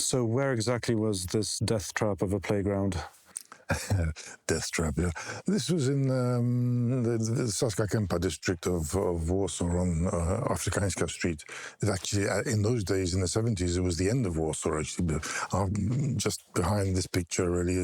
So where exactly was this death trap of a playground? Death trap, yeah. This was in the Saska Kępa district of Warsaw on Afrykańska Street. It actually, in those days, in the 70s, it was the end of Warsaw, actually. Just behind this picture, really,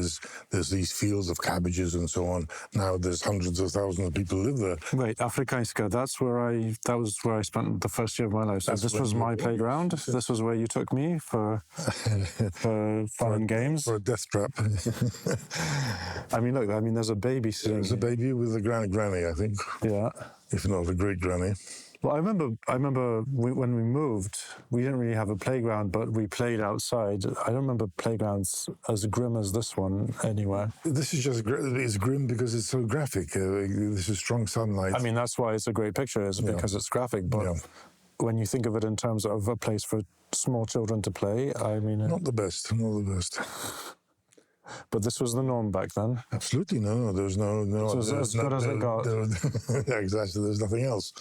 there's these fields of cabbages and so on. Now there's hundreds of thousands of people live there. Wait, Afrykańska, that was where I spent the first year of my life. So this was my playground? This was where you took me for fun and games? For a death trap. I mean, look, there's a baby sitting. There's a baby with a granny, I think. Yeah. If not a great granny. Well, I remember when we moved, we didn't really have a playground, but we played outside. I don't remember playgrounds as grim as this one anywhere. This is just, it's grim because it's so graphic. This is strong sunlight. I mean, that's why it's a great picture, is because it's graphic. But when you think of it in terms of a place for small children to play, I mean... Not the best. But this was the norm back then. Absolutely, no. There's no. So it's as good as it got. Yeah, exactly. There's nothing else.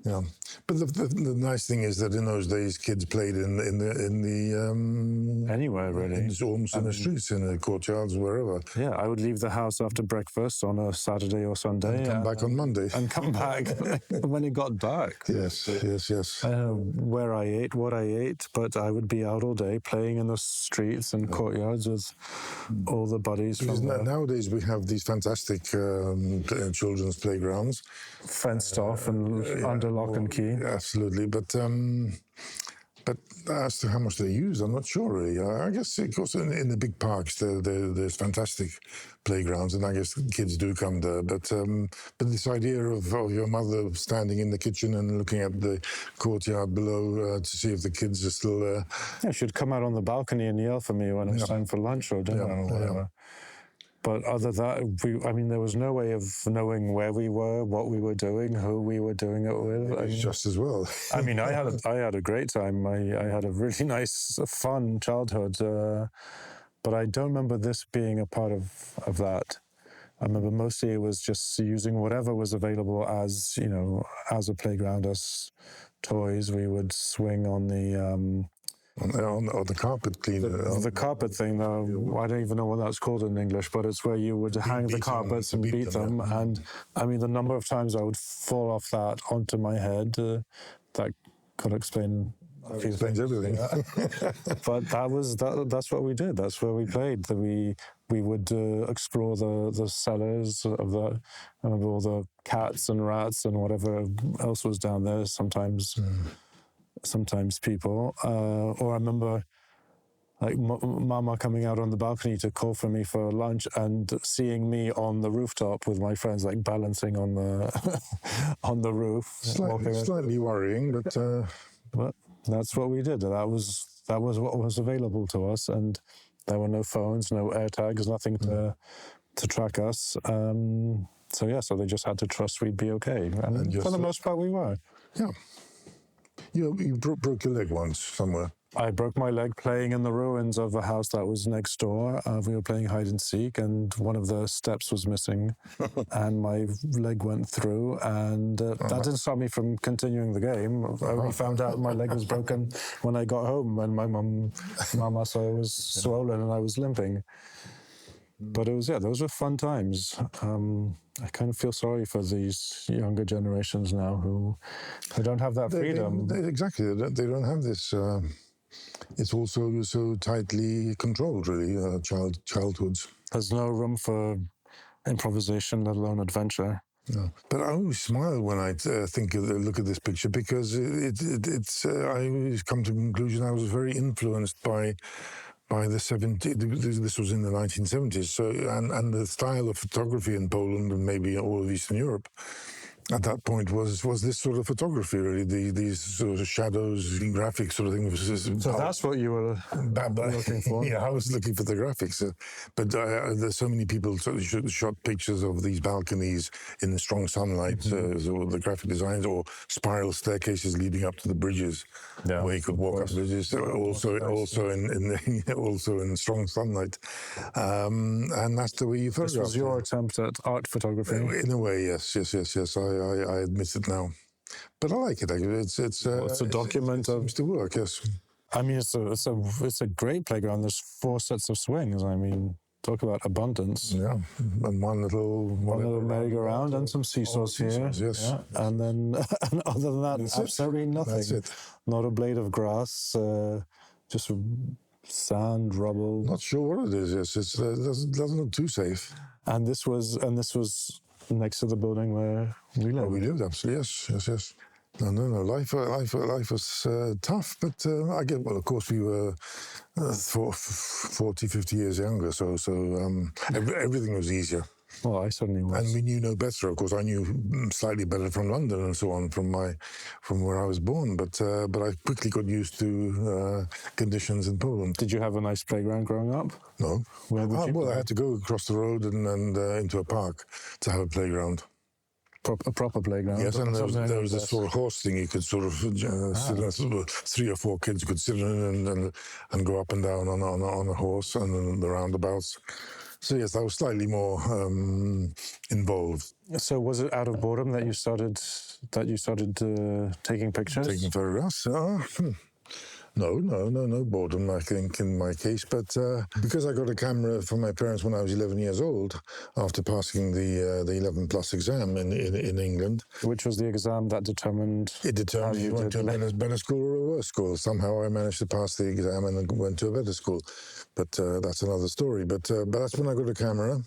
Yeah. But the nice thing is that in those days, kids played in the anywhere really, almost in the streets, in the courtyards, wherever. Yeah, I would leave the house after breakfast on a Saturday or Sunday, and come back on Monday, and come back when it got dark. Yes. I don't know where I ate, what I ate, but I would be out all day playing in the streets and courtyards with all the buddies. Nowadays we have these fantastic children's playgrounds, fenced off and under lock and key. Absolutely, but as to how much they use, I'm not sure really. I guess, of course, in the big parks, there's fantastic playgrounds, and I guess kids do come there. But this idea of your mother standing in the kitchen and looking at the courtyard below to see if the kids are still there. Yeah, she'd come out on the balcony and yell for me when it was time for lunch or dinner or whatever. Yeah. But other than that, there was no way of knowing where we were, what we were doing, who we were doing it with. Just as well. I had a great time. I had a really nice, fun childhood. But I don't remember this being a part of that. I remember mostly it was just using whatever was available as a playground, as toys. We would swing on the... on the carpet cleaner. The carpet thing, though, I don't even know what that's called in English, but it's where you would hang the carpets and beat them. Yeah. And the number of times I would fall off that onto my head, that could explain a few explains things. Everything. Yeah. But that's what we did. That's where we played. We would explore the cellars of the. I remember all the cats and rats and whatever else was down there. Sometimes people, or I remember Mama coming out on the balcony to call for me for lunch and seeing me on the rooftop with my friends, balancing on the on the roof. Slightly worrying, but that's what we did. That was what was available to us, and there were no phones, no AirTags, nothing to track us. So they just had to trust we'd be okay, and for the most part we were. Yeah. You broke your leg once somewhere. I broke my leg playing in the ruins of a house that was next door. We were playing hide and seek, and one of the steps was missing, and my leg went through, and that didn't stop me from continuing the game. I only found out my leg was broken when I got home, when my mama saw it was swollen and I was limping. But it was, those were fun times. I kind of feel sorry for these younger generations now who don't have that freedom. Exactly, they don't have this. It's also so tightly controlled, really, childhoods. There's no room for improvisation, let alone adventure. No. But I always smile when I look at this picture, because it's. I always come to the conclusion I was very influenced by the 70s. This was in the 1970s. So and the style of photography in Poland and maybe all of Eastern Europe at that point was this sort of photography, really. These sort of shadows, graphic sort of thing. So that's what you were looking for? Yeah, I was looking for the graphics. But there's so many people shot pictures of these balconies in the strong sunlight, so the graphic designs, or spiral staircases leading up to the bridges, where you could walk up bridges. Also in strong sunlight, and that's the way you photograph. This was your attempt at art photography. In a way, yes. I admit it now, but I like it. It's a document of seems to work. Yes. I mean, it's a great playground. There's 4 sets of swings. I mean, talk about abundance. Yeah, and one little merry-go-round and some seesaws here. Yes. Yeah. And then, and other than that, absolutely nothing. That's it. Not a blade of grass, just sand, rubble. Not sure what it is. Yes, it doesn't look too safe. And this was next to the building where we lived. Oh, we lived, absolutely. Yes. No. Life was tough, but I get. Well, of course, we were 40, 50 years younger, so everything was easier. Well, I certainly was. And we knew no better. Of course, I knew slightly better from London and so on, from where I was born. But I quickly got used to conditions in Poland. Did you have a nice playground growing up? No. Where would you play? I had to go across the road and into a park to have a playground. A proper playground. Yes, and there was this sort of horse thing you could sort of sit in. 3 or 4 kids could sit in and go up and down on a horse and the roundabouts. So yes, I was slightly more involved. So was it out of boredom that you started taking pictures? Taking photographs? No boredom, I think, in my case. But because I got a camera from my parents when I was 11 years old, after passing the 11 plus exam in England. Which was the exam that determined... It determined if you went to a better school or a worse school. Somehow I managed to pass the exam and went to a better school. But that's another story. But that's when I got a camera.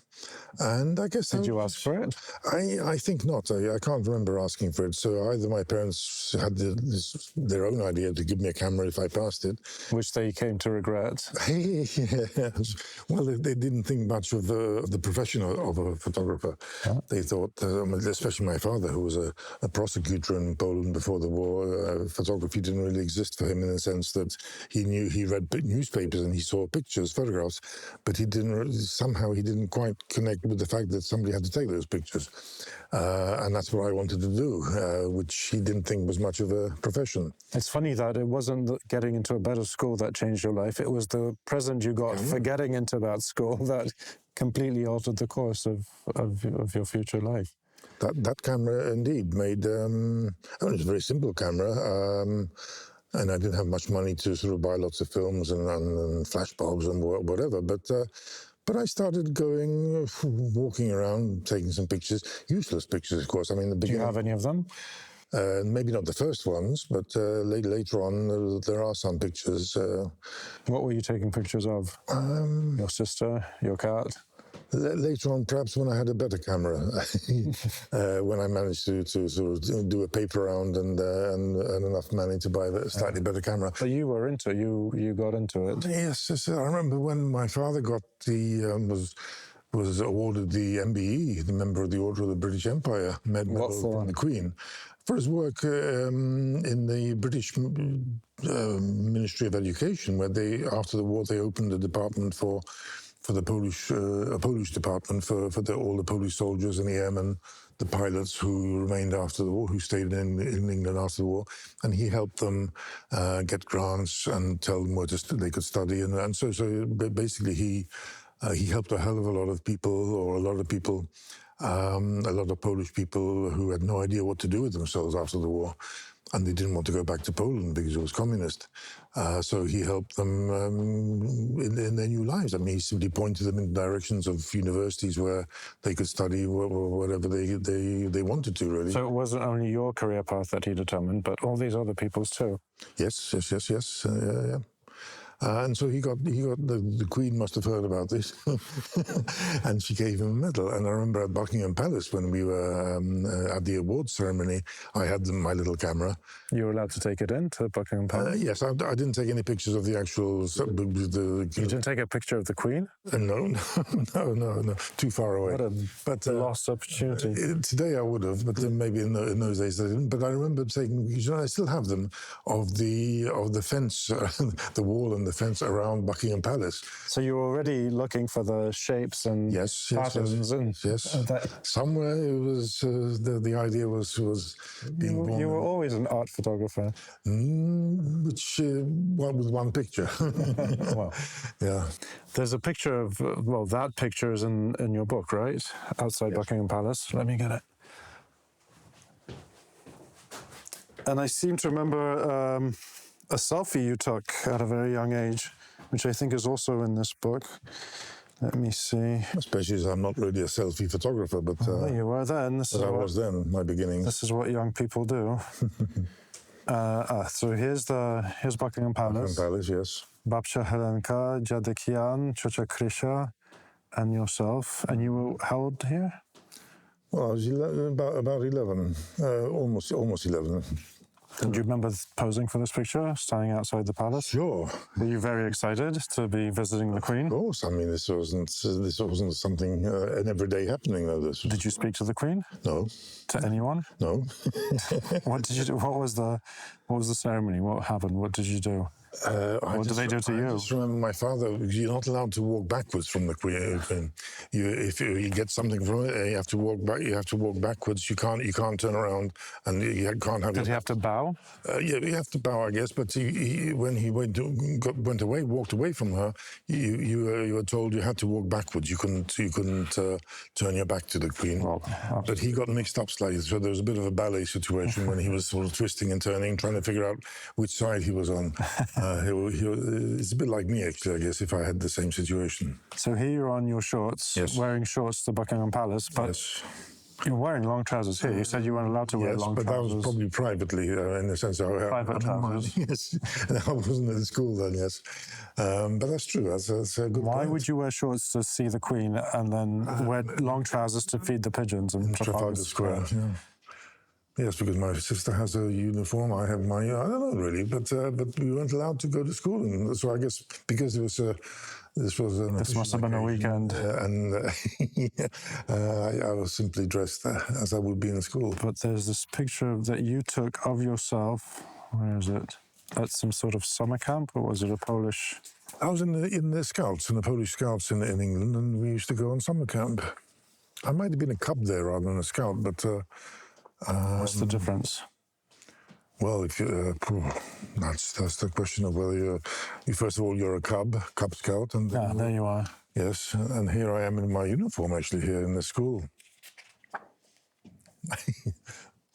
And I guess... Did you ask for it? I think not. I can't remember asking for it. So either my parents had their own idea to give me a camera if I passed it. Which they came to regret. Yes. Well, they didn't think much of the profession of a photographer. Huh? They thought, especially my father, who was a prosecutor in Poland before the war, photography didn't really exist for him in the sense that he read newspapers and he saw pictures, photographs, but he didn't quite connect with the fact that somebody had to take those pictures. And that's what I wanted to do, which he didn't think was much of a profession. It's funny that it wasn't getting into a better school that changed your life. It was the present you got for getting into that school that completely altered the course of your future life. That camera indeed made, it was a very simple camera, and I didn't have much money to sort of buy lots of films and flash bulbs and whatever, but I started walking around, taking some pictures, useless pictures, of course. I mean, do you have any of them? Maybe not the first ones, but later on, there are some pictures. What were you taking pictures of? Your sister, your cat? Later on, perhaps when I had a better camera, when I managed to sort of do a paper round and enough money to buy a slightly better camera. So you were you got into it? Yes. I remember when my father got was awarded the MBE, the Member of the Order of the British Empire, medal from the Queen, for his work in the British Ministry of Education, where after the war they opened a department for the Polish, a Polish department for all the Polish soldiers and the airmen, the pilots who remained after the war, who stayed in England after the war, and he helped them get grants and tell them where they could study, and so basically he helped a hell of a lot of people, or a lot of Polish people who had no idea what to do with themselves after the war. And they didn't want to go back to Poland because it was communist. So he helped them in their new lives. I mean, he simply pointed them in directions of universities where they could study whatever they wanted to, really. So it wasn't only your career path that he determined, but all these other people's too? Yes. Yeah. And so he got the Queen must have heard about this, and she gave him a medal. And I remember at Buckingham Palace when we were at the awards ceremony, I had my little camera. You were allowed to take it in to Buckingham Palace? Yes, I didn't take any pictures of the actual... You didn't take a picture of the Queen? No, too far away. What a lost opportunity. Today I would have, but then maybe in those days I didn't. But I remember taking, I still have them, of the fence, the wall and the fence around Buckingham Palace. So you were already looking for the shapes and patterns? Yes. Somewhere it was, the idea was being born. You were always an art photographer. With one picture. Well, yeah. There's a picture of, that picture is in your book, right? Outside Buckingham Palace. Let me get it. And I seem to remember a selfie you took at a very young age, which I think is also in this book. Let me see. Especially as I'm not really a selfie photographer, but You were then. I was then, my beginnings. This is what young people do. So here's Buckingham Palace. Buckingham Palace, yes. Babcia Helenka, Dziadek Jan, Ciocia Krysia, and yourself. And you were how old here? Well, I was about 11, almost 11. Do you remember posing for this picture, standing outside the palace? Sure. Were you very excited to be visiting the Queen? Of course. I mean, this wasn't something an everyday happening, though. Did you speak to the Queen? No. To anyone? No. What did you do? What was the ceremony? What happened? What did you do? What did they do to you? I just remember my father. You're not allowed to walk backwards from the Queen. If you get something from it, you have to walk back. You have to walk backwards. You can't turn around, and you can't have. Did he have to bow? Yeah, you have to bow, I guess. But when he walked away from her, you were told you had to walk backwards. You couldn't turn your back to the Queen. Well, but he got mixed up slightly, so there was a bit of a ballet situation when he was sort of twisting and turning, trying to figure out which side he was on. It's a bit like me, actually, I guess, if I had the same situation. So here you're on your shorts, yes. wearing shorts to Buckingham Palace, but yes. You're wearing long trousers here. You said you weren't allowed to wear long trousers. Yes, but that was probably privately, in the sense of... Private trousers. Yes, I wasn't at school then, yes. But that's true, that's a good Why point. would you wear shorts to see the Queen and then wear long trousers to feed the pigeons in Trafalgar Square? Yeah. Yes, because my sister has a uniform, I have mine. I don't know really, but we weren't allowed to go to school, and so I guess because it was this must have been a weekend, I was simply dressed as I would be in school. But there's this picture that you took of yourself. Where is it? At some sort of summer camp, or was it a Polish? I was in the Scouts, in the Polish Scouts in England, and we used to go on summer camp. I might have been a cub there rather than a scout, but. What's the difference? Well, if you, that's the question of whether you first of all you're a Cub Scout, and there you are. Yes, and here I am in my uniform actually here in the school.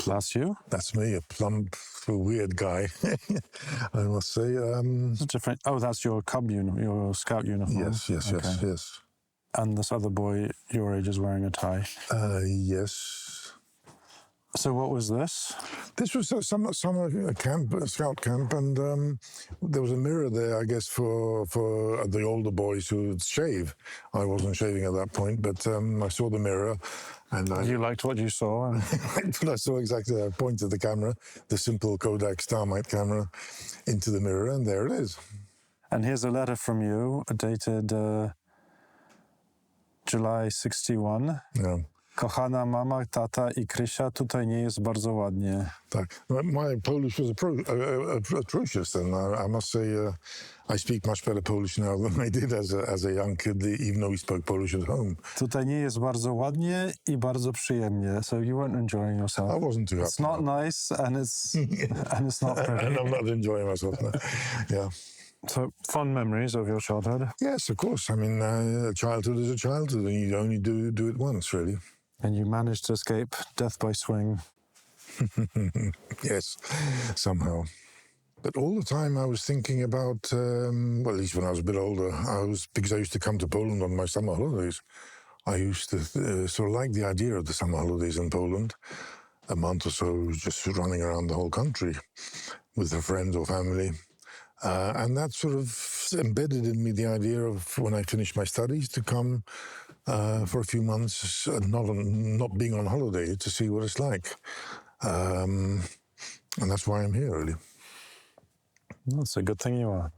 That's you? That's me, a plump, weird guy, I must say. It's different. Oh, that's your Cub uniform, your Scout uniform. Yes. And this other boy your age is wearing a tie. Yes. So what was this? This was a summer camp, a scout camp, and there was a mirror there, I guess, for the older boys who would shave. I wasn't shaving at that point, but I saw the mirror, and you liked what you saw. I saw exactly. I pointed the camera, the simple Kodak Starmite camera, into the mirror, and there it is. And here's a letter from you, dated July 61. Yeah. Kochana mama, tata I Krysia, tutaj nie jest bardzo ładnie. Tak. My Polish was atrocious, and I must say I speak much better Polish now than I did as a young kid, even though we spoke Polish at home. Tutaj nie jest bardzo ładnie I bardzo przyjemnie. So you weren't enjoying yourself. I wasn't too happy. It's not nice, and it's not pretty. And I'm not enjoying myself now. Yeah. So, fond memories of your childhood? Yes, of course. I mean, childhood is a childhood, and you only do it once, really. And you managed to escape death by swing. Yes, somehow. But all the time I was thinking about, well, at least when I was a bit older, because I used to come to Poland on my summer holidays. I used to sort of like the idea of the summer holidays in Poland, a month or so just running around the whole country with a friend or family. And that sort of embedded in me the idea of when I finished my studies to come for a few months, not being on holiday, to see what it's like. And that's why I'm here, really. That's a good thing you are.